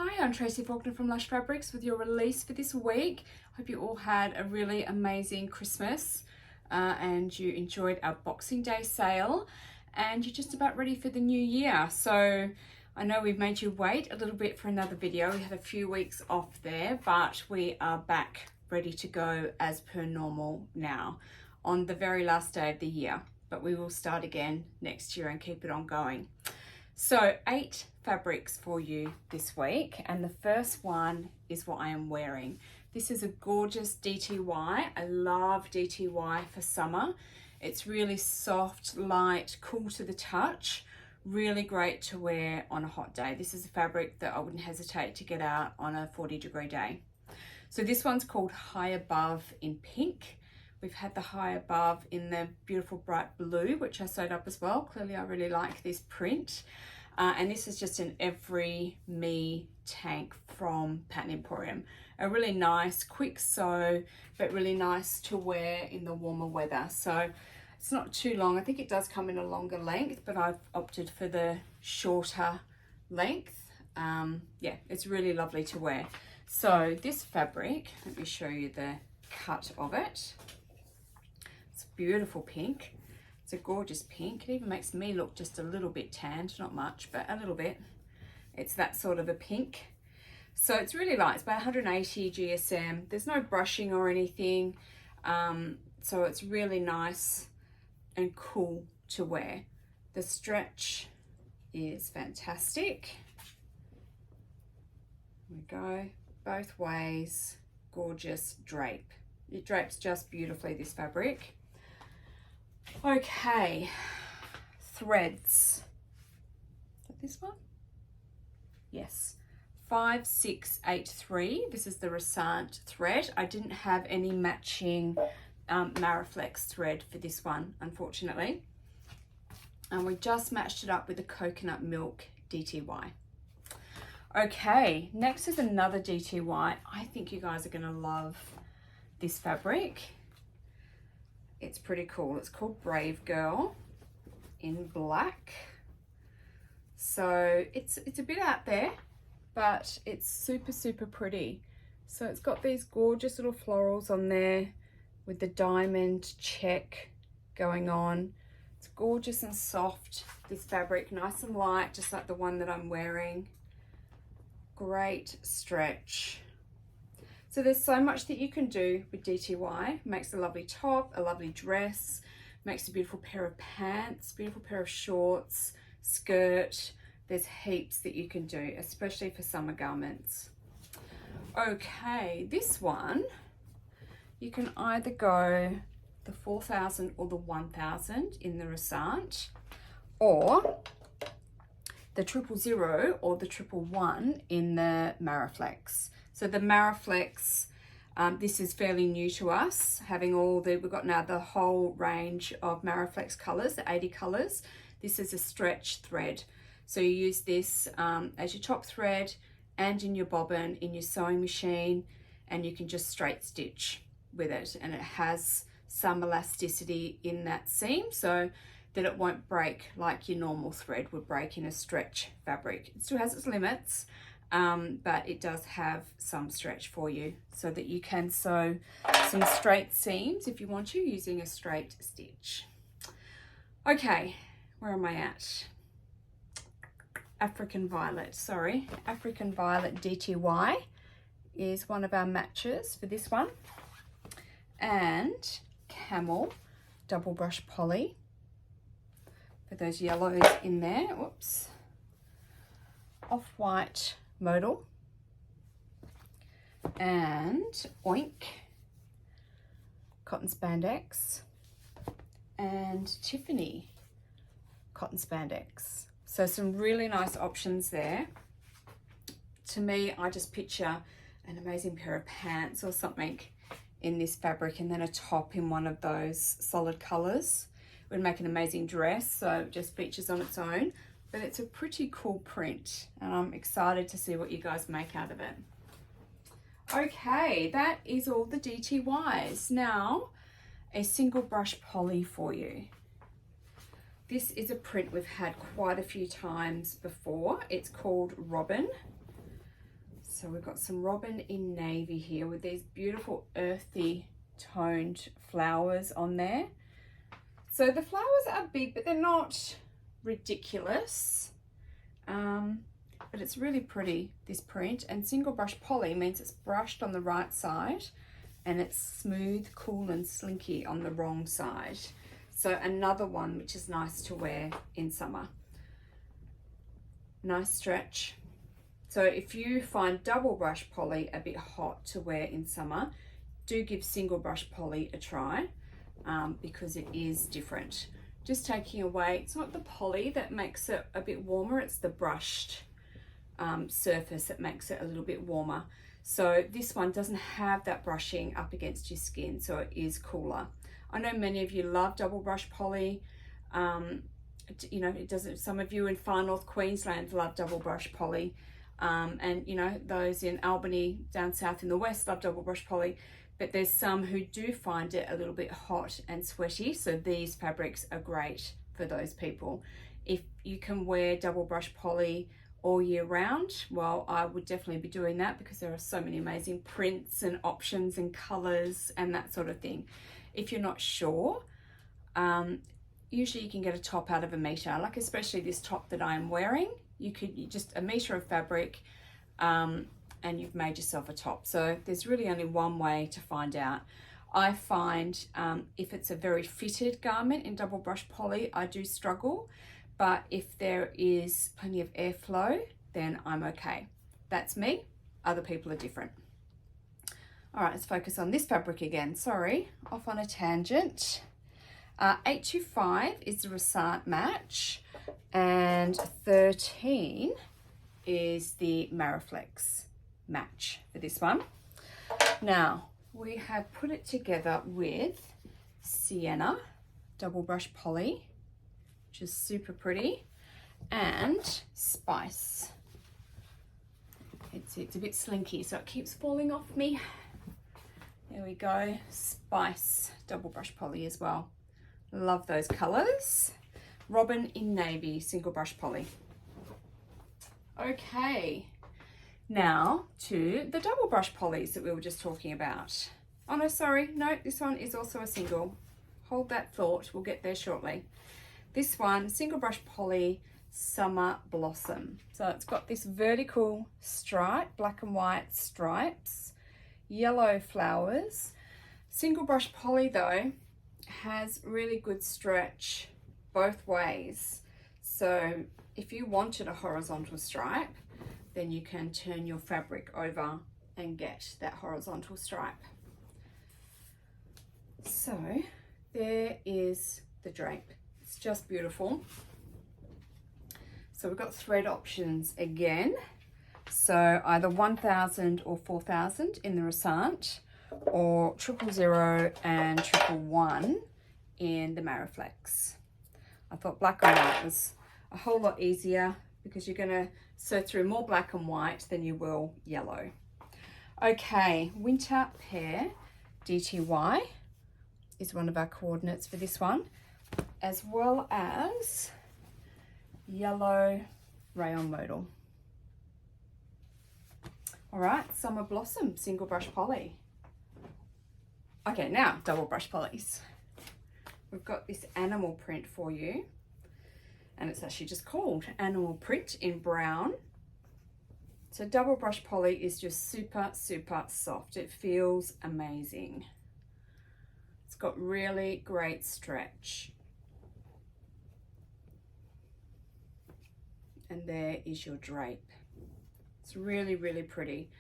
Hi, I'm Tracy Faulkner from Lush Fabrics with your release for this week. Hope you all had a really amazing Christmas and you enjoyed our Boxing Day sale and you're just about ready for the new year. So I know we've made you wait a little bit for another video. We had a few weeks off there, but we are back ready to go as per normal now on the very last day of the year. But we will start again next year and keep it on going. So 8 fabrics for you this week, and the first one is what I am wearing. This is a gorgeous DTY. I love DTY for summer. It's really soft, light, cool to the touch, really great to wear on a hot day. This is a fabric that I wouldn't hesitate to get out on a 40-degree day. So this one's called High Above in pink. We've had the High Above in the beautiful bright blue, which I sewed up as well. Clearly I really like this print. And this is just an Every Me tank from Pattern Emporium. A really nice quick sew, but really nice to wear in the warmer weather. So it's not too long. I think it does come in a longer length, but I've opted for the shorter length. Yeah, it's really lovely to wear. So this fabric, let me show you the cut of it. It's a beautiful pink. It's a gorgeous pink. It even makes me look just a little bit tanned, not much, but a little bit. It's that sort of a pink. So it's really light. It's about 180 GSM. There's no brushing or anything. So it's really nice and cool to wear. The stretch is fantastic. There we go. Both ways. Gorgeous drape. It drapes just beautifully, this fabric. Okay, threads. Is that this one? Yes, 5683. This is the Resant thread. I didn't have any matching Mariflex thread for this one, unfortunately. And we just matched it up with the Coconut Milk DTY. Okay, next is another DTY. I think you guys are going to love this fabric. It's pretty cool. It's called Brave Girl in black. So it's a bit out there, but it's super, super pretty. So it's got these gorgeous little florals on there with the diamond check going on. It's gorgeous and soft, this fabric, nice and light, just like the one that I'm wearing. Great stretch. So there's so much that you can do with DTY. Makes a lovely top, a lovely dress, makes a beautiful pair of pants, beautiful pair of shorts, skirt. There's heaps that you can do, especially for summer garments. Okay, this one, you can either go the 4000 or the 1000 in the Resant, or the 000 or the 111 in the Mariflex. So the Mariflex, this is fairly new to us, having we've got now the whole range of Mariflex colours, the 80 colours. This is a stretch thread. So you use this as your top thread and in your bobbin, in your sewing machine, and you can just straight stitch with it. And it has some elasticity in that seam so that it won't break like your normal thread would break in a stretch fabric. It still has its limits. But it does have some stretch for you so that you can sew some straight seams if you want to, using a straight stitch. Okay, where am I at? African Violet, sorry. African Violet DTY is one of our matches for this one. And Camel Double Brush Poly for those yellows in there. Whoops. Off-White Modal and Oink cotton spandex and Tiffany cotton spandex. So some really nice options there. To me, I just picture an amazing pair of pants or something in this fabric, and then a top in one of those solid colors. It would make an amazing dress, so it just features on its own. But it's a pretty cool print, and I'm excited to see what you guys make out of it. Okay, that is all the DTYs. Now, a single brush poly for you. This is a print we've had quite a few times before. It's called Robin. So we've got some robin in navy here with these beautiful earthy toned flowers on there. So the flowers are big, but they're not ridiculous. But it's really pretty, this print. And single brush poly means it's brushed on the right side and it's smooth, cool and slinky on the wrong side. So another one which is nice to wear in summer. Nice stretch. So if you find double brush poly a bit hot to wear in summer, do give single brush poly a try because it is different. Just taking away, it's not the poly that makes it a bit warmer, it's the brushed surface that makes it a little bit warmer. So this one doesn't have that brushing up against your skin, so it is cooler. I know many of you love double brush poly. You know, it doesn't. Some of you in far north Queensland love double brush poly, and you know, those in Albany down south in the west love double brush poly. But there's some who do find it a little bit hot and sweaty, so these fabrics are great for those people. If you can wear double brush poly all year round, well, I would definitely be doing that because there are so many amazing prints and options and colors and that sort of thing. If you're not sure, usually you can get a top out of a meter, like especially this top that I'm wearing. You just a meter of fabric, and you've made yourself a top. So there's really only one way to find out. I find if it's a very fitted garment in double brush poly, I do struggle, but if there is plenty of airflow, then I'm okay. That's me. Other people are different. All right, let's focus on this fabric again. Sorry, off on a tangent. 825 is the Resart match, and 13 is the Mariflex match for this one. Now, we have put it together with Sienna double brush poly, which is super pretty, and Spice. It's a bit slinky, so it keeps falling off me. There we go, Spice double brush poly as well. Love those colors. Robin in navy, single brush poly. Okay, now to the double brush polys that we were just talking about. Oh no, sorry, no, this one is also a single. Hold that thought, we'll get there shortly. This one, single brush poly, Summer Blossom. So it's got this vertical stripe, black and white stripes, yellow flowers. Single brush poly though has really good stretch both ways. So if you wanted a horizontal stripe, then you can turn your fabric over and get that horizontal stripe. So there is the drape. It's just beautiful. So we've got thread options again. So either 1000 or 4000 in the Resart, or 000 and 111 in the Mariflex. I thought black and white was a whole lot easier because you're going to sew through more black and white than you will yellow. Okay, winter pear DTY is one of our coordinates for this one, as well as yellow rayon modal. All right, Summer Blossom, single brush poly. Okay, now double brush polys. We've got this animal print for you, and it's actually just called Animal Print in brown. So double brush poly is just super, super soft. It feels amazing. It's got really great stretch. And there is your drape. It's really, really pretty.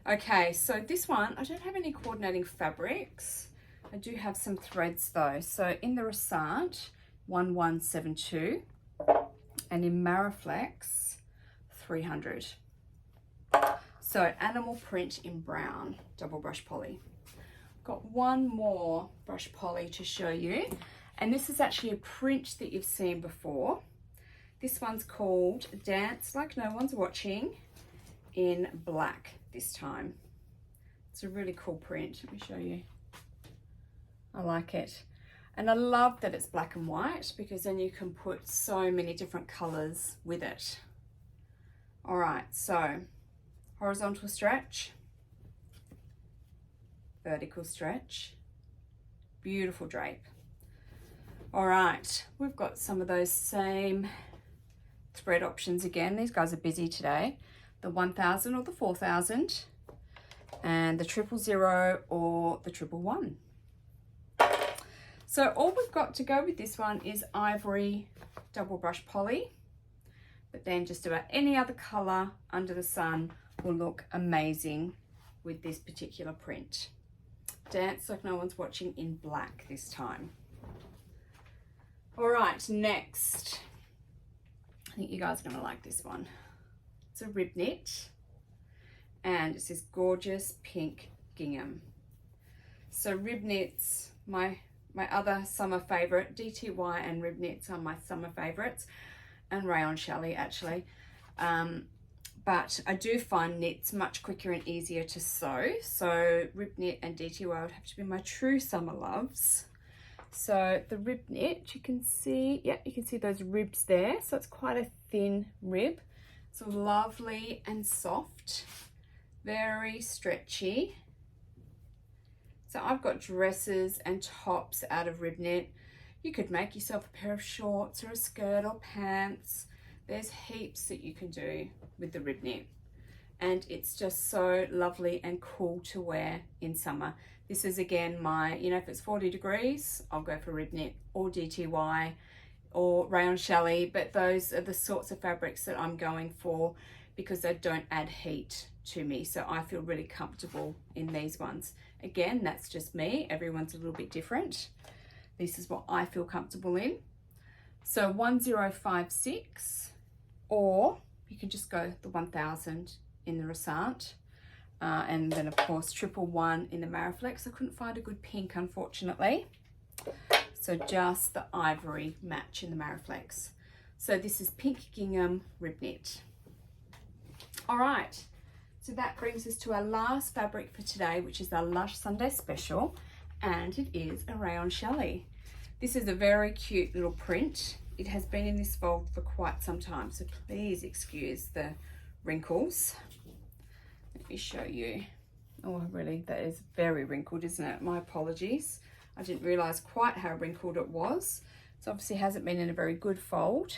Okay, so this one, I don't have any coordinating fabrics. I do have some threads though. So in the Resart, 1172, and in Mariflex, 300. So animal print in brown, double brush poly. Got one more brush poly to show you, and this is actually a print that you've seen before. This one's called Dance Like No One's Watching in black this time. It's a really cool print. Let me show you. I like it. And I love that it's black and white because then you can put so many different colors with it. All right, so horizontal stretch, vertical stretch, beautiful drape. All right, we've got some of those same thread options again. These guys are busy today. The 1000 or the 4000, and the 000 or the 111. So all we've got to go with this one is ivory double brush poly, but then just about any other color under the sun will look amazing with this particular print. Dance like no one's watching in black this time. All right, next, I think you guys are gonna like this one. It's a rib knit, and it's this gorgeous pink gingham. So rib knits, my other summer favorite. DTY and rib knits are my summer favorites, and rayon chalet actually. But I do find knits much quicker and easier to sew. So rib knit and DTY would have to be my true summer loves. So the rib knit, you can see, yeah, you can see those ribs there. So it's quite a thin rib. So lovely and soft, very stretchy. So I've got dresses and tops out of rib knit. You could make yourself a pair of shorts or a skirt or pants. There's heaps that you can do with the rib knit. And it's just so lovely and cool to wear in summer. This is again my, you know, if it's 40 degrees, I'll go for rib knit or DTY or rayon chalet, but those are the sorts of fabrics that I'm going for because they don't add heat to me. So I feel really comfortable in these ones. Again, that's just me. Everyone's a little bit different. This is what I feel comfortable in. So 1056, or you can just go the 1000 in the Resant. And then of course 111 in the Mariflex. I couldn't find a good pink, unfortunately. So just the ivory match in the Mariflex. So this is pink gingham rib knit. All right, so that brings us to our last fabric for today, which is our Lush Sunday Special, and it is a rayon chalet. This is a very cute little print. It has been in this fold for quite some time, so please excuse the wrinkles. Let me show you. Oh, really, that is very wrinkled, isn't it? My apologies. I didn't realize quite how wrinkled it was. So obviously hasn't been in a very good fold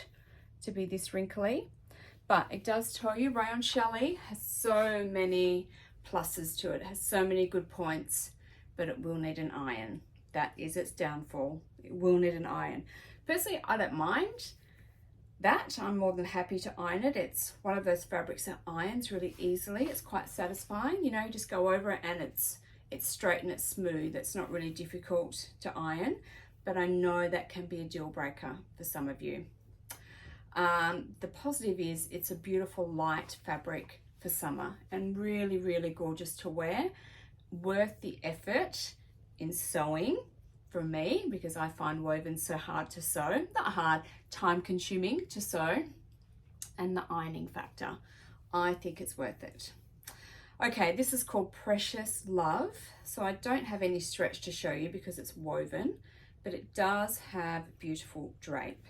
to be this wrinkly, but it does tell you rayon chalet has so many pluses to it. It has so many good points, but it will need an iron. That is its downfall. It will need an iron. Personally, I don't mind that. I'm more than happy to iron it. It's one of those fabrics that irons really easily. It's quite satisfying. You know, you just go over it and it's straight and it's smooth. It's not really difficult to iron, but I know that can be a deal breaker for some of you. The positive is it's a beautiful light fabric for summer and really, really gorgeous to wear. Worth the effort in sewing for me, because I find woven so hard to sew. Not hard, time consuming to sew, and the ironing factor. I think it's worth it. Okay, this is called Precious Love. So I don't have any stretch to show you because it's woven, but it does have beautiful drape.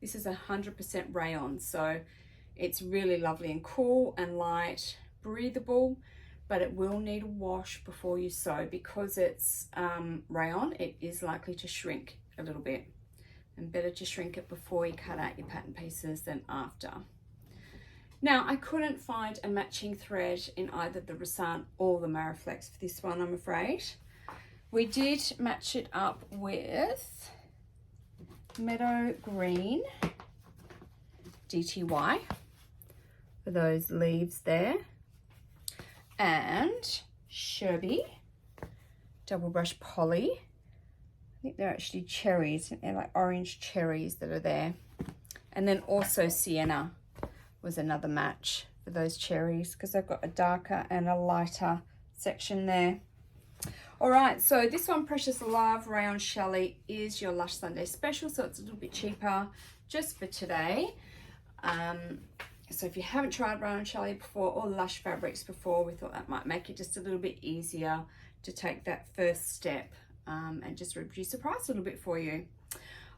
This is 100% rayon, so it's really lovely and cool and light, breathable, but it will need a wash before you sew because it's rayon. It is likely to shrink a little bit, and better to shrink it before you cut out your pattern pieces than after. Now, I couldn't find a matching thread in either the Resant or the Mariflex for this one, I'm afraid. We did match it up with Meadow Green DTY for those leaves there, and Sherby double brush poly. I think they're actually cherries. They're like orange cherries that are there. And then also Sienna was another match for those cherries because they've got a darker and a lighter section there. All right, so this one, Precious Love Rayon Chalet, is your Lush Sunday Special, so it's a little bit cheaper just for today. So if you haven't tried Rayon Chalet before or Lush fabrics before, we thought that might make it just a little bit easier to take that first step and just reduce the price a little bit for you.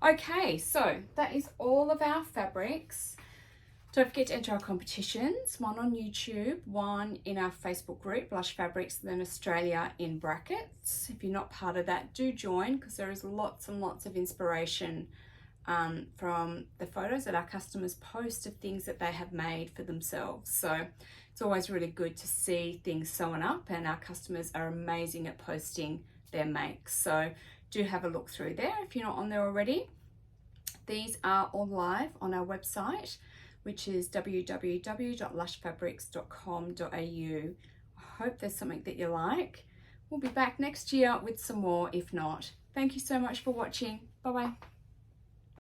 Okay, so that is all of our fabrics. Don't forget to enter our competitions, one on YouTube, one in our Facebook group, Lush Fabrics, then Australia in brackets. If you're not part of that, do join, because there is lots and lots of inspiration from the photos that our customers post of things that they have made for themselves. So it's always really good to see things sewn up, and our customers are amazing at posting their makes. So do have a look through there if you're not on there already. These are all live on our website, which is www.lushfabrics.com.au. I hope there's something that you like. We'll be back next year with some more, if not. Thank you so much for watching. Bye bye.